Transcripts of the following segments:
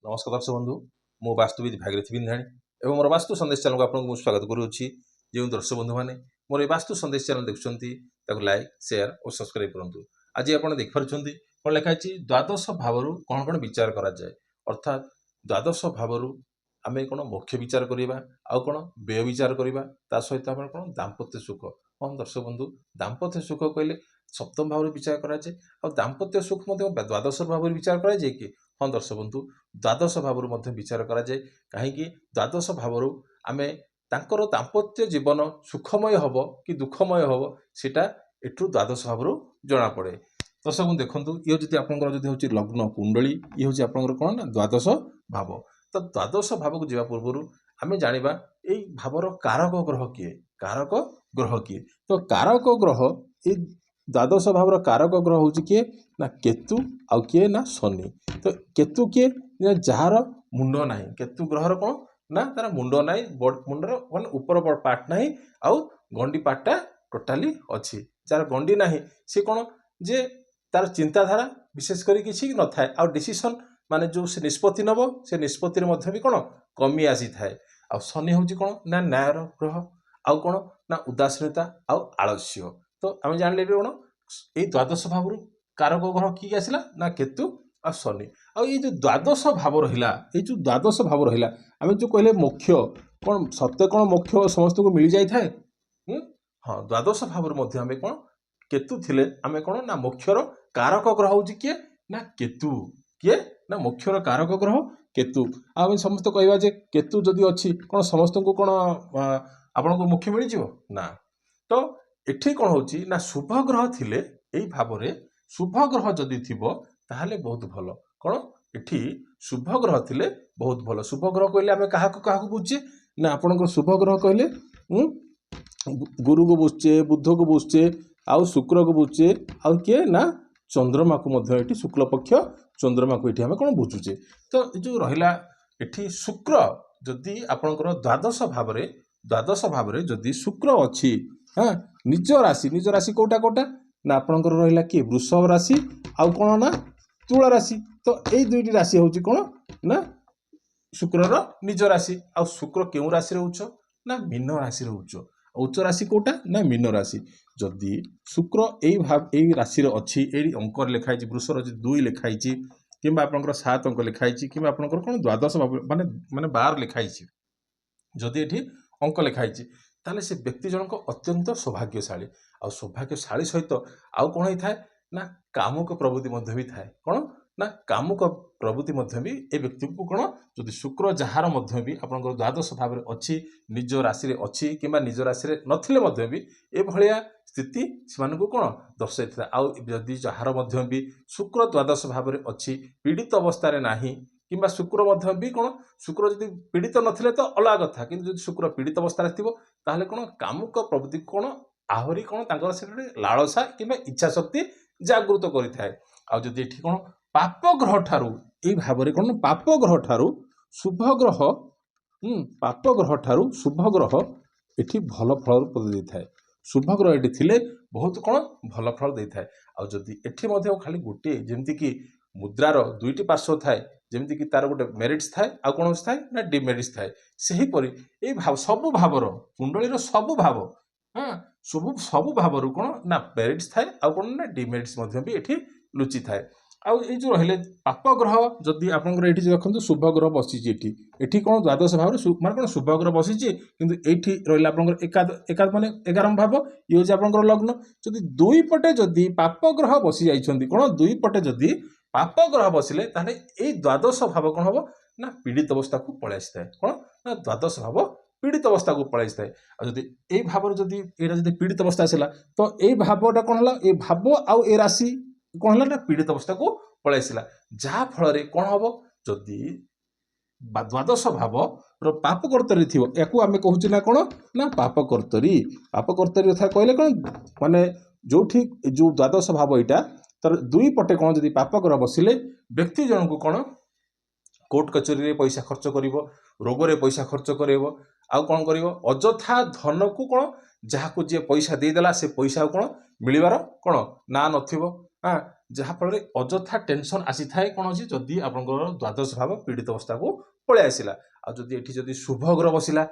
नमस्कार दर्शक बंधु मो वास्तुविद भागीरथी बिंधाणी एवं मोर वास्तु संदेश चैनल को आपको स्वागत करुच्ची। जो दर्शक बंधु मैंने मोर वास्तु संदेश चैनल देखुं लाइक शेयर और सब्सक्राइब करूँ। आज आप देखिपुं कौन लिखाई द्वादश भाव कौन कौन विचार कराए अर्थात द्वादश भाव आम कौन मोक्ष विचार करवा आउ कौन व्यय विचार करवा सहित आम कौन दाम्पत्य सुख। हाँ दर्शक बंधु दाम्पत्य सुख कहले सप्तम भाव विचार कराए और दाम्पत्य सुख द्वादश भाव विचार कराए कि हाँ दर्शक बंधु द्वादश भाव विचार कराए कहीं द्वादश भाव आम तांकर दाम्पत्य जीवन सुखमय हम कि दुखमय हम सीटा एठू द्वादश भाव जना पड़े। दर्शक बंधु देखो ये जी आप लग्न कुंडली ये हूँ आप कौन ना द्वादश भाव। तो द्वादश भाव को जावा पूर्व आम जाना यही भावर कारक ग्रह किए तो कारक ग्रह ये द्वादश भावर कारक ग्रह हूँ किए ना केतु आउ किए ना शनि। तो केतु किए जार मुंड ना केतु ग्रहर कौन ना तार मुंड ना मुंडर मान ऊपर पार्ट ना आउ गंडी पार्टा टोटाली अच्छी जार गंडी ना सी कौन जे तार चिंताधारा विशेषकर किसी न था आ डिसीजन माने जो से निष्पत्ति नब से निष्पत्ति भी कौन कमी आसी थाए। आ शनि हूँ कौन ना न्यायर ग्रह आउ कौन ना उदासीनता आउ आलस्य। तो आम जान कौन ये द्वादश भाव कारक ग्रह किए आसला ना केतु आ शनि। आ ये जो द्वादश भाव रहा ये जो द्वादश भाव रहा आम जो कहले मोक्ष कौन सत्य कौन मोक्ष समस्त को मिल जाए थाए। हाँ द्वादश भाव आम कौन केतु थिले आम कौन ना मोक्षर कारक ग्रह हूँ किए ना केतु किए ना मोक्षर कारक ग्रह केतु। आम समस्त कहवा जे केतु जदि अच्छी कौन समस्त को कौन आपन को मोक्ष मिल जाव ना। तो एठी कौन होची ना शुभ ग्रह थिले एई भाव रे शुभ ग्रह जदि थिबो ताहले बहुत भलो कौन एठी शुभ ग्रह थिले बहुत भलो। शुभ ग्रह कहले आम क्या बुझे ना आपन शुभ ग्रह कहले गुरु को बुझे बुध को बुझे आउ शुक्र को बुझे आउ किए ना चंद्रमा को ये शुक्ल पक्ष चंद्रमा को ये कौन बुझुचे। तो जो रहा ये शुक्र जदि आपणकर द्वादश भाव जदि शुक्र अच्छी हाँ निज राशि कोटा कोटा ना आपणकर रहा किए वृषभ राशि आउ कौन ना तुला राशि। तो यही दुईटी राशि हूँ कौन ना शुक्रर निज राशि आ शुक्र क्यों राशि उच्च ना मीन राशि उच्च उच्च राशि कोटा ना मीन राशि। जदि शुक्र यही राशि अच्छी यही अंक लिखाई वृषर जो 2 लिखाई कि आपंकर 7 अंक लिखाई कि आपंकर कौन द्वादश माने माने 12 लिखाई जदि ये अंक लिखाई ताले से व्यक्ति जनक अत्यंत सौभाग्यशाली आ सौभाग्यशाली सहित आउ कौन होता है ना कामुक प्रवृत्ति भी थाए कौन ना कामुक प्रवृत्ति भी ए व्यक्ति को कौन जदि शुक्र जार भी आपंकर द्वादश भाव अच्छी निज राशि अच्छी कि निज राशि नथिले भी ए भलिया स्थिति से कौन दर्शाई था। आउ जदि जार भी शुक्र द्वादश भाव अच्छी पीड़ित अवस्था नहीं कि शुक्र भी कौन शुक्र जदि पीड़ित नथिले तो अलग कथा कि जदि शुक्र पीड़ित अवस्था ताहले कौन कामुक प्रवृत्ति कौन आहरी कौन तांकर से लालसा कि इच्छा शक्ति जागृत करिथाए। आ जदि एठी कौन पाप ग्रह ठारू यही भाव में कौन पाप ग्रह ठारू शुभ ग्रह पाप ग्रह ठारू शुभ ग्रह एठी भल फल दे थाए। शुभ ग्रह एठी थिले बहुत कौन भल फल दे थाए। आ जदि एठी मध्य खाली गोटे जेमती कि मुद्रार 2टी पार्श्व थाए जेमती कि तार गोटे मेरिट्स थाए आ कौन थाए ना डिमेरिट्स थाए सही परि ए भाव सब भावर कुंडलीर सब भाव हाँ सब भावर कौन ना मेरिट्स थाए आ कौन ना डिमेरिट्स भी एठी लुचि थाए। आउ ये जो रहिले पाप ग्रह जदि आपंकर ये देखो शुभ ग्रह बसी कौन द्वादश भाव माने कौन शुभ ग्रह बसी किंतु ये रहा आपंकर माने 11 भाव ये हूँ आपंकर लग्न जदि 2 पटे जदि पाप ग्रह बसी जाइछन्ति कौन 2 पटे जदि पाप ग्रह बसिले ताहले ए द्वादश भाव कौन हम ना पीड़ित अवस्था को पलि आए कौन ना द्वादश भाव पीड़ित अवस्था को पलि आए। जदि ए भाव जदि एटा जदि पीड़ित अवस्था आसला तो ए भावटा कौन है ए भाव आउ ए राशि कौन है ना पीड़ित अवस्था को पलि आसला जहाँ फल कौन हम जदि द्वादश भाव पाप कर्तरी थी या आम कहूँ ना कौन ना पाप कर्तरी कथा कहले कौन माने जो जो द्वादश भाव यहाँ तर 2 पटे कौन जदि पाप ग्रह बसिले व्यक्ति जन को कौन कोर्ट कचेरी रे पैसा खर्च करिवो रोगरे पैसा खर्च करेबो आउ कौन करिवो अजथा धन को कौन जहाँ को जी पैसा देदेला से पैसा कौन मिलबार कौन ना नथिबो हाँ ଯାହାଫଳରେ ଅଯଥା ଟେନସନ ଆସିଥାଏ କ'ଣ ଅଛି ଯଦି ଆପଣଙ୍କର ଦ୍ୱାଦଶ ଭାବ ପୀଡ଼ିତ ଅବସ୍ଥାକୁ ପଳେଇ ଆସିଲା। ଆଉ ଯଦି ଏଠି ଯଦି ଶୁଭ ଗ୍ରହ ବସିଲା,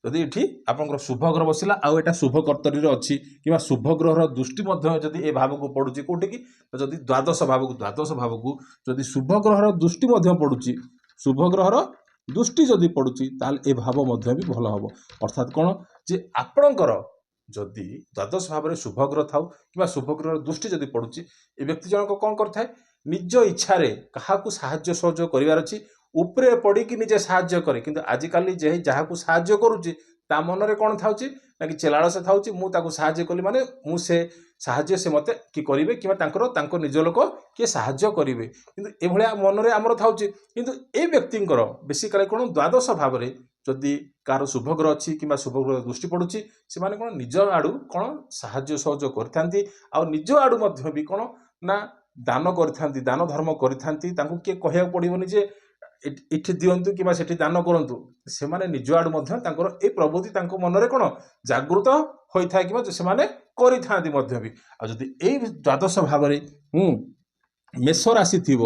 ଯଦି ଏଠି ଆପଣଙ୍କର ଶୁଭ ଗ୍ରହ ବସିଲା ଆଉ ଏଇଟା ଶୁଭ କର୍ତ୍ତରୀରେ ଅଛି କିମ୍ବା ଶୁଭ ଗ୍ରହର ଦୃଷ୍ଟି ମଧ୍ୟ ଯଦି ଏ ଭାବକୁ ପଡୁଛି କୋଉଠି କି ଯଦି ଦ୍ୱାଦଶ ଭାବକୁ ଯଦି ଶୁଭ ଗ୍ରହର ଦୃଷ୍ଟି ମଧ୍ୟ ପଡୁଛି, ଶୁଭ ଗ୍ରହର ଦୃଷ୍ଟି ଯଦି ପଡୁଛି ତାହେଲେ ଏ ଭାବ ମଧ୍ୟ ବି ଭଲ ହବ। ଅର୍ଥାତ୍ କ'ଣ ଯେ ଆପଣଙ୍କର ଯଦି ଦ୍ୱାଦଶ ଭାବରେ ଶୁଭ ଗ୍ରହ ଥାଉ କିମ୍ବା ଶୁଭ ଗ୍ରହର ଦୃଷ୍ଟି ଯଦି ପଡୁଛି, ଏ ବ୍ୟକ୍ତି ଜଣକ କ'ଣ କରିଥାଏ ନିଜ ଇଚ୍ଛାରେ କାହାକୁ ସାହାଯ୍ୟ ସହଯୋଗ କରିବାର ଅଛି, ଉପରେ ପଡ଼ିକି ନିଜେ ସାହାଯ୍ୟ କରେ। କିନ୍ତୁ ଆଜିକାଲି ଯାହାକୁ ସାହାଯ୍ୟ କରୁଛି ତା ମନରେ କ'ଣ ଥାଉଛି ନା କିଛି ଲାଳସା ଥାଉଛି, ମୁଁ ତାକୁ ସାହାଯ୍ୟ କଲି ମାନେ ମୁଁ ସେ ସାହାଯ୍ୟ ସେ ମୋତେ କି କରିବେ କିମ୍ବା ତାଙ୍କ ନିଜ ଲୋକ କିଏ ସାହାଯ୍ୟ କରିବେ, କିନ୍ତୁ ଏଭଳିଆ ମନରେ ଆମର ଥାଉଛି। କିନ୍ତୁ ଏ ବ୍ୟକ୍ତିଙ୍କର ବେସିକାଲି କ'ଣ ଦ୍ୱାଦଶ ଭାବରେ ଯଦି କାହାର ଶୁଭ ଗ୍ରହ ଅଛି କିମ୍ବା ଶୁଭ ଗ୍ରହ ଦୃଷ୍ଟି ପଡୁଛି, ସେମାନେ କ'ଣ ନିଜ ଆଡୁ କ'ଣ ସାହାଯ୍ୟ ସହଯୋଗ କରିଥାନ୍ତି ଆଉ ନିଜ ଆଡୁ ମଧ୍ୟ ବି କ'ଣ ନା ଦାନ କରିଥାନ୍ତି, ଦାନ ଧର୍ମ କରିଥାନ୍ତି। ତାଙ୍କୁ କିଏ କହିବାକୁ ପଡିବନି ଯେ ଏଠି ଦିଅନ୍ତୁ କିମ୍ବା ସେଠି ଦାନ କରନ୍ତୁ, ସେମାନେ ନିଜ ଆଡୁ ମଧ୍ୟ ତାଙ୍କର ଏ ପ୍ରବୃତ୍ତି ତାଙ୍କ ମନରେ କ'ଣ ଜାଗୃତ ହୋଇଥାଏ କିମ୍ବା ସେମାନେ କରିଥାନ୍ତି ମଧ୍ୟ ବି। ଆଉ ଯଦି ଏଇ ଦ୍ୱାଦଶ ଭାବରେ ମେଷ ରାଶି ଥିବ,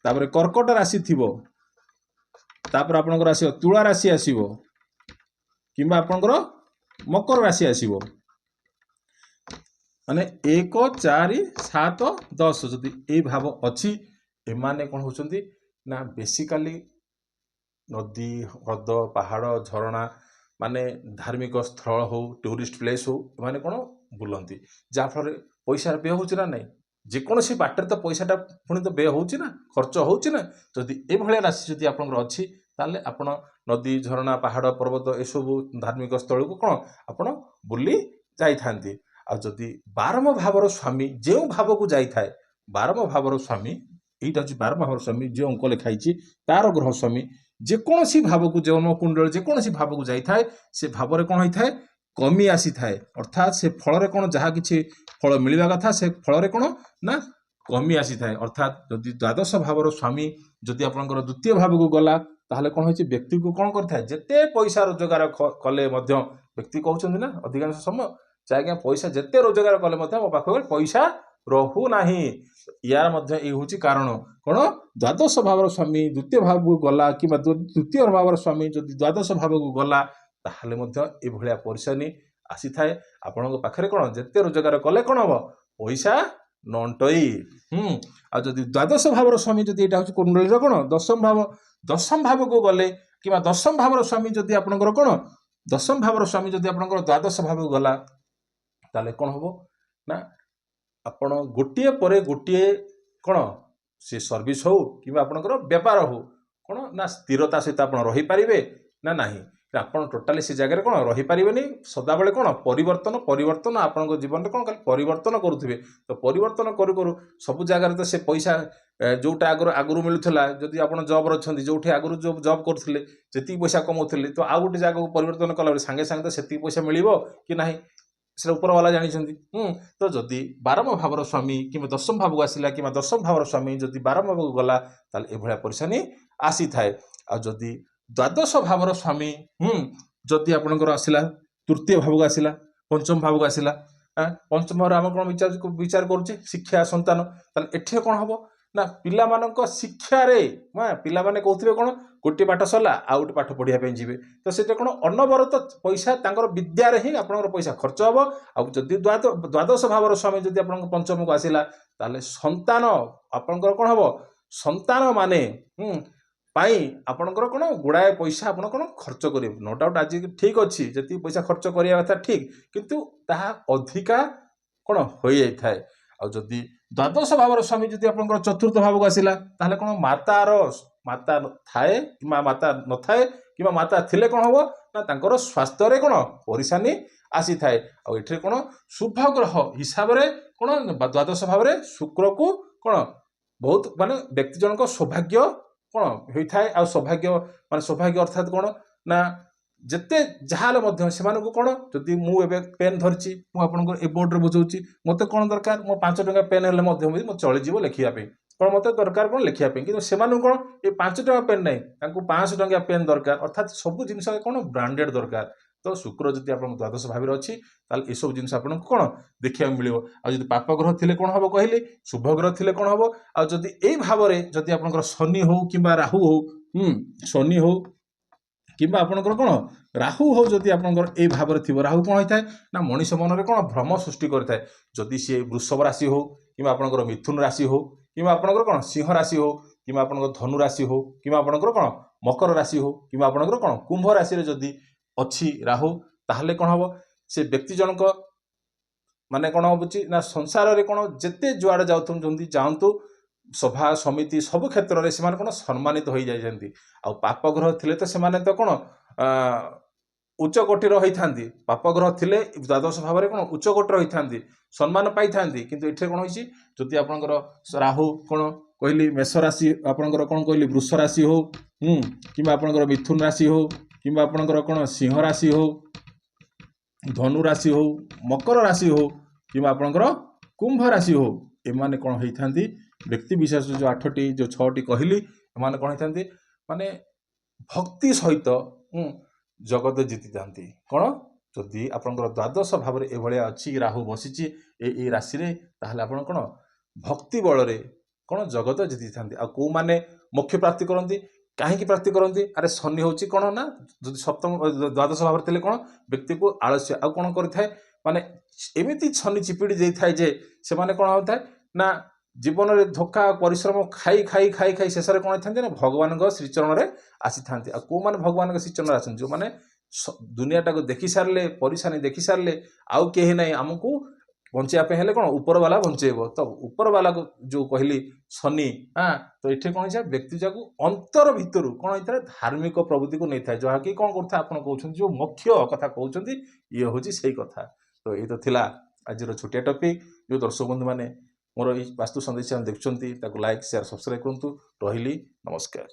ତାପରେ କର୍କଟ ରାଶି ଥିବ, ତାପରେ ଆପଣଙ୍କର ଆସିବ ତୁଳା ରାଶି ଆସିବ କିମ୍ବା ଆପଣଙ୍କର ମକର ରାଶି ଆସିବ, ମାନେ 1, 4, 7, 10 ଯଦି ଏଇ ଭାବ ଅଛି, ଏମାନେ କ'ଣ ହଉଛନ୍ତି ନା ବେସିକାଲି ନଦୀ ହ୍ରଦ ପାହାଡ଼ ଝରଣା ମାନେ ଧାର୍ମିକ ସ୍ଥଳ ହଉ ଟୁରିଷ୍ଟ ପ୍ଲେସ୍ ହଉ ଏମାନେ କ'ଣ ବୁଲନ୍ତି, ଯାହାଫଳରେ ପଇସା ବ୍ୟୟ ହେଉଛି ନା ନାହିଁ, ଯେକୌଣସି ବାଟରେ ତ ପଇସାଟା ପୁଣି ତ ବ୍ୟୟ ହେଉଛି ନା, ଖର୍ଚ୍ଚ ହେଉଛି ନା। ଯଦି ଏଭଳିଆ ରାଶି ଯଦି ଆପଣଙ୍କର ଅଛି ତାହେଲେ ଆପଣ ନଦୀ ଝରଣା ପାହାଡ଼ ପର୍ବତ ଏସବୁ ଧାର୍ମିକ ସ୍ଥଳକୁ କ'ଣ ଆପଣ ବୁଲି ଯାଇଥାନ୍ତି। ଆଉ ଯଦି 12ମ ଭାବର ସ୍ୱାମୀ ଯେଉଁ ଭାବକୁ ଯାଇଥାଏ, 12ମ ଭାବର ସ୍ୱାମୀ ଏଇଟା ହେଉଛି 12ମ ଭାବର ସ୍ୱାମୀ ଯେଉଁ ଅଙ୍କ ଲେଖା ହେଇଛି ତାର ଗ୍ରହ ସ୍ୱାମୀ ଯେକୌଣସି ଭାବକୁ ଜନ୍ମ କୁଣ୍ଡଳ ଯେକୌଣସି ଭାବକୁ ଯାଇଥାଏ ସେ ଭାବରେ କ'ଣ ହେଇଥାଏ କମି ଆସିଥାଏ। ଅର୍ଥାତ୍ ସେ ଫଳରେ କ'ଣ ଯାହା କିଛି ଫଳ ମିଳିବା କଥା ସେ ଫଳରେ କ'ଣ ନା କମି ଆସିଥାଏ। ଅର୍ଥାତ୍ ଯଦି ଦ୍ୱାଦଶ ଭାବର ସ୍ୱାମୀ ଯଦି ଆପଣଙ୍କର ଦ୍ୱିତୀୟ ଭାବକୁ ଗଲା ତାହେଲେ କ'ଣ ହେଇଛି ବ୍ୟକ୍ତିକୁ କ'ଣ କରିଥାଏ, ଯେତେ ପଇସା ରୋଜଗାର କଲେ ମଧ୍ୟ ବ୍ୟକ୍ତି କହୁଛନ୍ତି ନା ଅଧିକାଂଶ ସମୟ ଯେ ଆଜ୍ଞା ପଇସା ଯେତେ ରୋଜଗାର କଲେ ମଧ୍ୟ ମୋ ପାଖରେ ପଇସା ରହୁନାହିଁ। ୟାର ମଧ୍ୟ ଏଇ ହେଉଛି କାରଣ କ'ଣ ଦ୍ୱାଦଶ ଭାବର ସ୍ୱାମୀ ଦ୍ୱିତୀୟ ଭାବକୁ ଗଲା କିମ୍ବା ତୃତୀୟ ଭାବର ସ୍ୱାମୀ ଯଦି ଦ୍ୱାଦଶ ଭାବକୁ ଗଲା ତାହେଲେ ମଧ୍ୟ ଏଭଳିଆ ପରିଶାନୀ ଆସିଥାଏ। ଆପଣଙ୍କ ପାଖରେ କ'ଣ ଯେତେ ରୋଜଗାର କଲେ କ'ଣ ହବ ପଇସା ନଣ୍ଟଇ। ଆଉ ଯଦି ଦ୍ୱାଦଶ ଭାବର ସ୍ୱାମୀ ଯଦି ଏଇଟା ହେଉଛି କୁଣ୍ଡଳୀର କ'ଣ ଦଶମ ଭାବକୁ ଗଲେ କିମ୍ବା ଦଶମ ଭାବର ସ୍ୱାମୀ ଯଦି ଆପଣଙ୍କର କ'ଣ ଦଶମ ଭାବର ସ୍ୱାମୀ ଯଦି ଆପଣଙ୍କର ଦ୍ୱାଦଶ ଭାବକୁ ଗଲା ତାହେଲେ କ'ଣ ହବ ନା ଆପଣ ଗୋଟିଏ ପରେ ଗୋଟିଏ କ'ଣ ସେ ସର୍ଭିସ୍ ହଉ କିମ୍ବା ଆପଣଙ୍କର ବେପାର ହଉ କ'ଣ ନା ସ୍ଥିରତା ସହିତ ଆପଣ ରହିପାରିବେ ନା ନାହିଁ, ଆପଣ ଟୋଟାଲି ସେ ଜାଗାରେ କ'ଣ ରହିପାରିବେନି। ସଦାବେଳେ କ'ଣ ପରିବର୍ତ୍ତନ ଆପଣଙ୍କ ଜୀବନରେ କ'ଣ ଖାଲି ପରିବର୍ତ୍ତନ କରୁଥିବେ। ତ ପରିବର୍ତ୍ତନ କରୁ କରୁ ସବୁ ଜାଗାରେ ତ ସେ ପଇସା ଯେଉଁଟା ଆଗରୁ ମିଳୁଥିଲା, ଯଦି ଆପଣ ଜବ୍ରେ ଅଛନ୍ତି ଯେଉଁଠି ଆଗରୁ ଜବ୍ କରୁଥିଲେ ଯେତିକି ପଇସା କମାଉଥିଲେ ତ ଆଉ ଗୋଟେ ଜାଗାକୁ ପରିବର୍ତ୍ତନ କଲାବେଳେ ସାଙ୍ଗେ ସାଙ୍ଗେ ତ ସେତିକି ପଇସା ମିଳିବ କି ନାହିଁ ସେଟା ଉପରବାଲା ଜାଣିଛନ୍ତି। ତ ଯଦି 12ମ ଭାବର ସ୍ୱାମୀ କିମ୍ବା ଦଶମ ଭାବକୁ ଆସିଲା କିମ୍ବା ଦଶମ ଭାବର ସ୍ୱାମୀ ଯଦି 12ମ ଭାବକୁ ଗଲା ତାହେଲେ ଏଭଳିଆ ପରିଶାନୀ ଆସିଥାଏ। ଆଉ ଯଦି ଦ୍ୱାଦଶ ଭାବର ସ୍ୱାମୀ ଯଦି ଆପଣଙ୍କର ଆସିଲା ତୃତୀୟ ଭାବକୁ ଆସିଲା ପଞ୍ଚମ ଭାବକୁ ଆସିଲା, ପଞ୍ଚମ ଭାବରେ ଆମେ କ'ଣ ବିଚାର କରୁଛେ ଶିକ୍ଷା ସନ୍ତାନ, ତାହେଲେ ଏଠି କ'ଣ ହବ ନା ପିଲାମାନଙ୍କ ଶିକ୍ଷାରେ ପିଲାମାନେ କହୁଥିବେ କ'ଣ ଗୋଟିଏ ପାଠ ସରିଲା ଆଉ ଗୋଟେ ପାଠ ପଢ଼ିବା ପାଇଁ ଯିବେ, ତ ସେଟା କ'ଣ ଅନବରତ ପଇସା ତାଙ୍କର ବିଦ୍ୟାରେ ହିଁ ଆପଣଙ୍କର ପଇସା ଖର୍ଚ୍ଚ ହବ। ଆଉ ଯଦି ଦ୍ୱାଦଶ ଭାବର ସ୍ୱାମୀ ଯଦି ଆପଣଙ୍କ ପଞ୍ଚମକୁ ଆସିଲା ତାହେଲେ ସନ୍ତାନ ଆପଣଙ୍କର କ'ଣ ହବ ସନ୍ତାନ ମାନେ ପାଇଁ ଆପଣଙ୍କର କ'ଣ ଗୁଡ଼ାଏ ପଇସା ଆପଣ କ'ଣ ଖର୍ଚ୍ଚ କରିବେ। ନୋ ଡାଉଟ୍ ଆଜି ଠିକ୍ ଅଛି ଯେତିକି ପଇସା ଖର୍ଚ୍ଚ କରିବା କଥା ଠିକ୍, କିନ୍ତୁ ତାହା ଅଧିକା କ'ଣ ହୋଇଯାଇଥାଏ। ଆଉ ଯଦି ଦ୍ୱାଦଶ ଭାବର ସ୍ୱାମୀ ଯଦି ଆପଣଙ୍କର ଚତୁର୍ଥ ଭାବକୁ ଆସିଲା ତାହେଲେ କ'ଣ ମାତା ଥାଏ କିମ୍ବା ମାତା ନଥାଏ କିମ୍ବା ମାତା ଥିଲେ କ'ଣ ହବ ନା ତାଙ୍କର ସ୍ୱାସ୍ଥ୍ୟରେ କ'ଣ ପରିଶାନୀ ଆସିଥାଏ। ଆଉ ଏଠିରେ କ'ଣ ଶୁଭ ଗ୍ରହ ହିସାବରେ କ'ଣ ଦ୍ୱାଦଶ ଭାବରେ ଶୁକ୍ରକୁ କ'ଣ ବହୁତ ମାନେ ବ୍ୟକ୍ତି ଜଣଙ୍କ ସୌଭାଗ୍ୟ କ'ଣ ହୋଇଥାଏ। ଆଉ ସୌଭାଗ୍ୟ ଅର୍ଥାତ୍ କ'ଣ ନା ଯେତେ ଯାହା ହେଲେ ମଧ୍ୟ ସେମାନଙ୍କୁ କ'ଣ ଯଦି ମୁଁ ଏବେ ପେନ୍ ଧରିଛି ମୁଁ ଆପଣଙ୍କର ଏ ବୋର୍ଡରେ ବୁଝାଉଛି ମୋତେ କ'ଣ ଦରକାର ମୋ 5 ଟଙ୍କା ପେନ୍ ହେଲେ ମଧ୍ୟ ମୁଁ ଚଳିଯିବ ଲେଖିବା ପାଇଁ, କ'ଣ ମୋତେ ଦରକାର କ'ଣ ଲେଖିବା ପାଇଁ, କିନ୍ତୁ ସେମାନଙ୍କୁ କ'ଣ ଏ 5 ଟଙ୍କା ପେନ୍ ନାହିଁ ତାଙ୍କୁ 500 ଟଙ୍କା ପେନ୍ ଦରକାର। ଅର୍ଥାତ୍ ସବୁ ଜିନିଷ କ'ଣ ବ୍ରାଣ୍ଡେଡ୍ ଦରକାର। तो शुक्र जदि आप द्वादश भाव में अच्छी ताल ये सब जिन आपको कौन देखा मिले आदि पाप ग्रह थे कौन हम कहले शुभ ग्रह थे कौन हम आदि यही भाव में जदि आप शनि हो कि राहु हो शनि हो कि आपंकर कौन राहु हो जदि आपंकर ए भाव में थी राहु कौन होता है ना मनीष मन में कौन भ्रम सृष्टि करता है जदि सी वृषभ राशि हो कि आपंकर मिथुन राशि हो कि आपंकर कौन सिंह राशि हो कि आपंकर धनु राशि हो कि आपंकर कौन मकर राशि हो कि आपंकर कौन कुंभ राशि रे जदि अच्छी राहु ताहले कौन हम से व्यक्ति जनक माने कौन होची ना संसार रे कौन जेते जुआड़े जातु सभा समिति सब क्षेत्र में से कौन सम्मानित हो जाती आ पाप ग्रह थे तो से तो कौन उच्च कोटिर होता पाप ग्रह थे द्वादश भाव में कौन उच्च कोटिर होता सम्मान पाई था किंतु ये कौन होती जदि आपंकर राहु कौन कहली मेष राशि आपंकर कौन कहली वृष राशि हो कि आपंकर मिथुन राशि हो कि आपंकर कौन सिंह राशि हो धनु राशि हो मकर राशि हो कि आपंकर कुंभ राशि हो एमाने कौन होती व्यक्ति विशेष जो 8टी जो 6टी कहली एमाने कौन होती माने भक्ति सहित जगत जीति जाती कौन जदि आपंकर द्वादश भाव में एभलिया अच्छी राहु बसीची ए राशि रे ताहले आपण कौन भक्ति बल रे कौन जगत जीति था आ कौ माने मोक्ष प्राप्ति करती कहीं प्राप्ति करती अरे शनि हूँ कौन ना जो सप्तम द्वादश भाव थे कौन व्यक्ति को आलस्य आ कौन करे माने एमती शनि चिपिड़ी दे थाए जे से माने कौन होता है ना जीवन में धोखा परिश्रम खाई खाई खाई खाई शेष में कौन था ना भगवान श्रीचरण में आसी था कौ मैंने भगवान श्रीचरण आसते जो मैंने दुनियाटा को देखी सारे परिशानी देखी सारे आउ कहीं ना आमको बचापे हेले कौन ऊपर वाला बचेब तो ऊपर वाला को जो कहली शनि हाँ तो ये कौन है व्यक्ति जाकू अंतर भितर कौन होता है धार्मिक प्रवृत्ति को नहीं था जहाँकि कौन करता आप कहते जो मुख्य कथा कहते ये हूँ से कथा तो ये तो थिला आज छोटिया टॉपिक जो दर्शक बंधु मैंने मोर वास्तु संदेश देखुं लाइक शेयर सब्सक्राइब करूँ रही नमस्कार।